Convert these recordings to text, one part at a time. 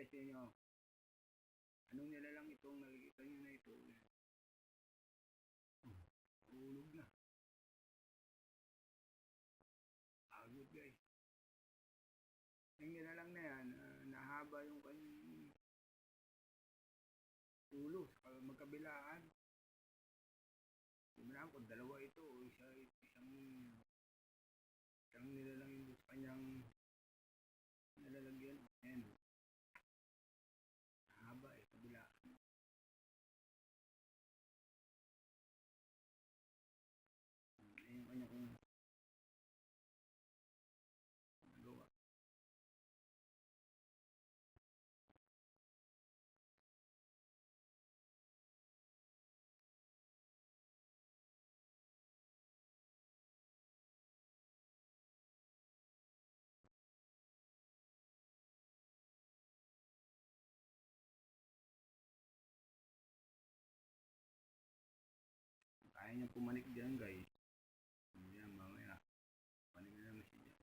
guys, yun nyo. Anong nilalang itong nakikita nyo na ito? Ulog na. Agod guys. Yung nilalang na yan, nahaba yung kanyang ulo sa magkabilaan. Hindi mo kung dalawa ito o isang nilalang yung sa kanyang nilalagyan. Ayan. Nahaba kabilaan. Ayan yung kanya kung nagawa. Kaya niya pumanik dyan guys. Yan mamaya. Panig na naman siya dyan.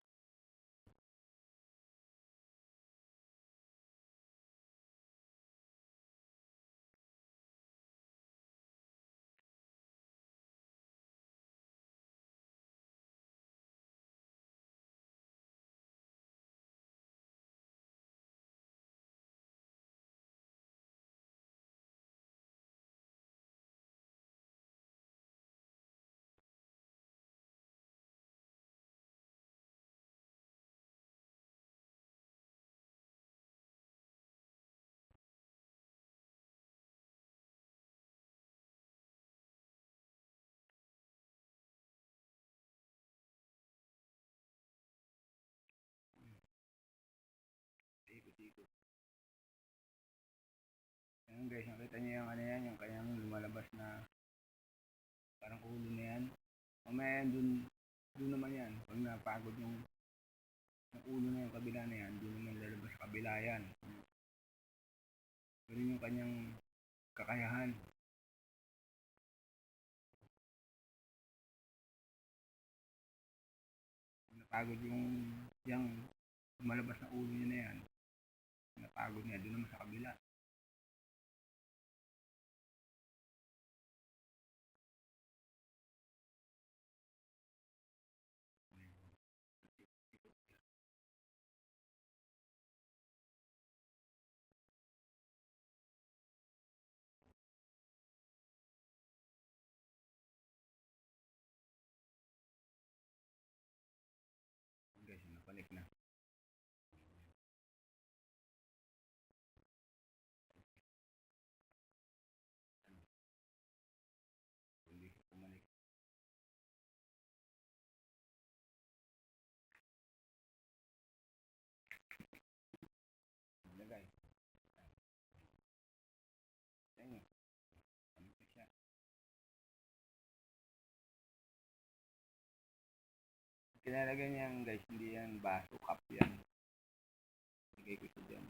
Ikot-ikot. Ayan guys, nakita niyo yung ano yan, yung kanyang lumalabas na parang ulo na yan. Mamaya dun naman yan. Pag napagod yung ulo na yung kabila na yan, dun naman lalabas sa kabila yan. Ganun yung kanyang kakayahan. Pag napagod yung lumalabas na ulo niya na yan, napagod niya, dun naman sa kabila. Guys, napanik na. Hindi siya pumanik. Lagay. Ayan. Panik na siya. Kinalagay niya yan guys, hindi yan baso, cup yan. Lagay ko siya dyan.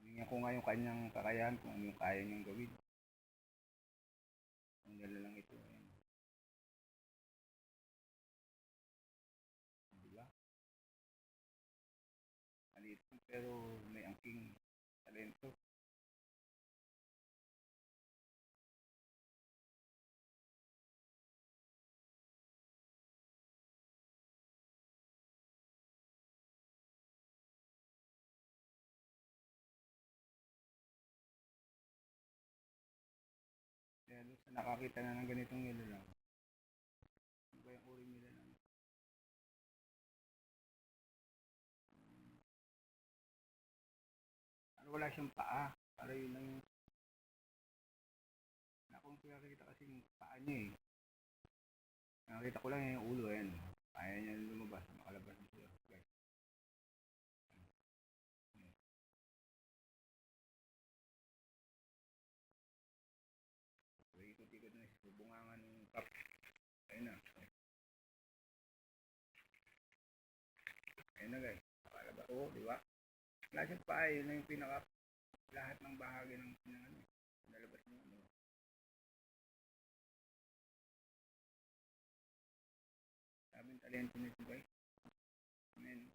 Tingnan ko nga yung kanyang kakayahan, kung ano yung kaya niyang gawin. Ang dala lang ito. Ayan. Diba? Maliit pero may angking talento. Kaya doon sa nakakita na ng ganitong nilalang, ano ba yung uri nila lang? Ano, wala siyang paa. Para yun lang yung akong pinakita kasi yung paa niya eh. Nakita ko lang yung ulo, ayan. Kaya niya lumabas, makalabas na siya. Guys. So, ikot-ikot na sa bungangan ng cup. Ayun na. Ayun na guys. Nakalabas. Oo, di ba? Wala siyang paa, yun na yung pinaka lahat ng bahagi ng ano. Nalabas niya ano. Sabing talento nito guys. Amen.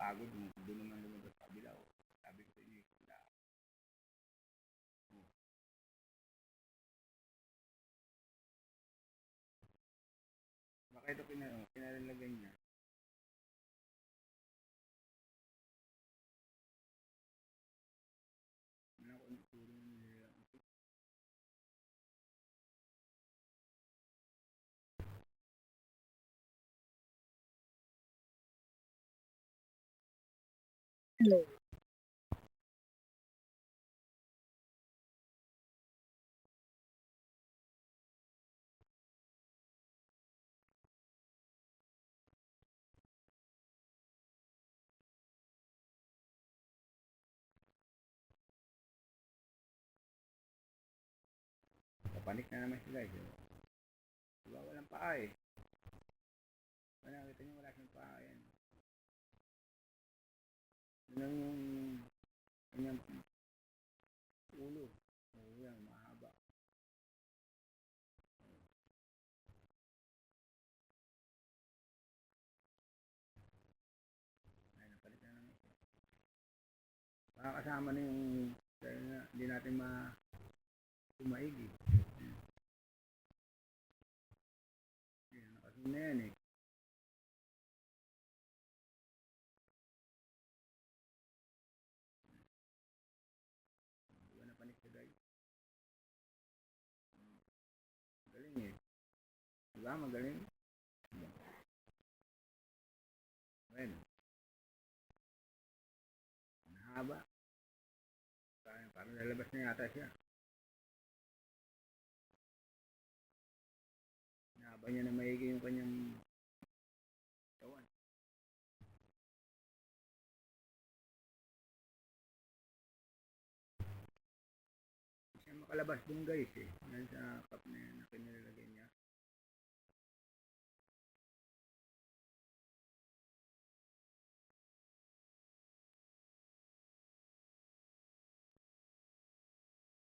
pagod mo, doon naman lumabas sa kabila. Sabi ko sa inyo, wala. Baka ito pinalalagan niya. Ano ko ituro nila. Hello. Panik na naman sila. Diba walang paa eh. Wala, kita niyo wala siyang paa yan. Yun yung kanyang ulo. Oo yan, mahaba. Ay, napalit na naman siya. Baka kasama na yung dahil na, hindi natin tumaig eh. Yan, nakasun na yan eh. Diba napanik siya guys? Magaling eh. Diba magaling? Well, mahaba. Parang lalabas na yata siya. Nahaba niya na maigi yung kanyang kawan. Siya makalabas dun guys eh. Yan sa cup na yan na pinilalagay niya.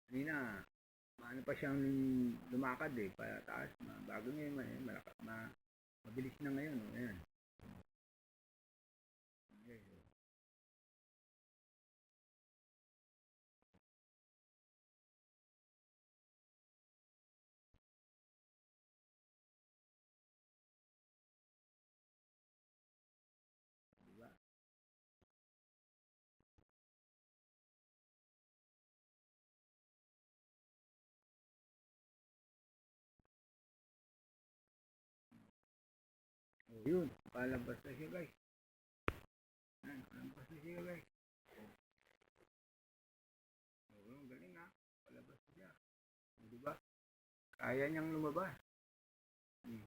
Kanina, maano pa siyang lumakad eh, pataas, bago ngayon, mabilis na ngayon, oh, ayan. Okay, so, diba? Oh, yun, palabas na siya guys. Ayan, palabas na siya guys. Oh, yun, galing ha, palabas na siya. Oh, diba? Kaya niyang lumabas. Hmm.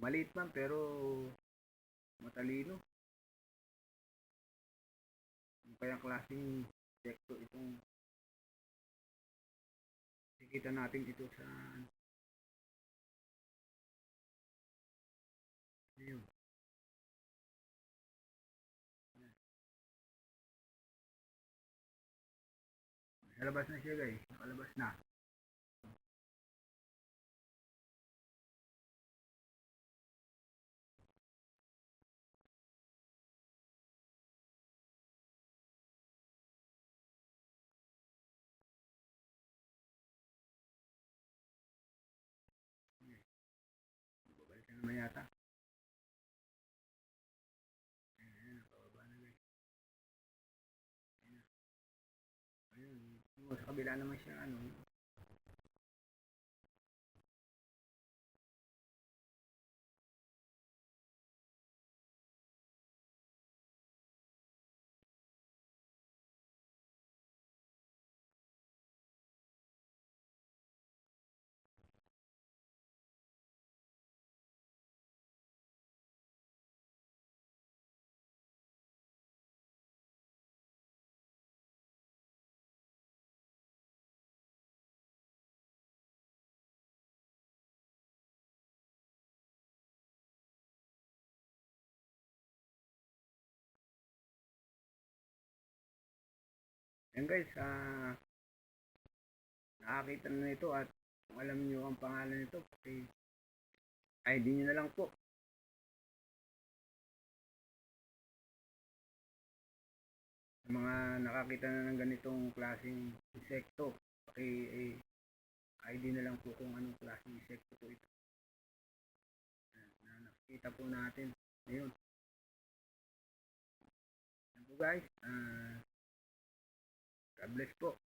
Maliit man pero matalino. Yung kayang klaseng sekto itong nakikita natin ito sa ayun. Nakalabas na siya guys, nakalabas na. Babalik na naman yata. Ayan, nakababa na guys. Ayun, sa kabila naman siya ano. Ayan guys, nakakita na nito at kung alam niyo ang pangalan nito, ID nyo na lang po. Sa mga nakakita na ng ganitong klaseng insekto, ID na lang po kung anong klaseng insekto po ito. Na nakikita po natin. Ayun. Yan po guys. God bless po.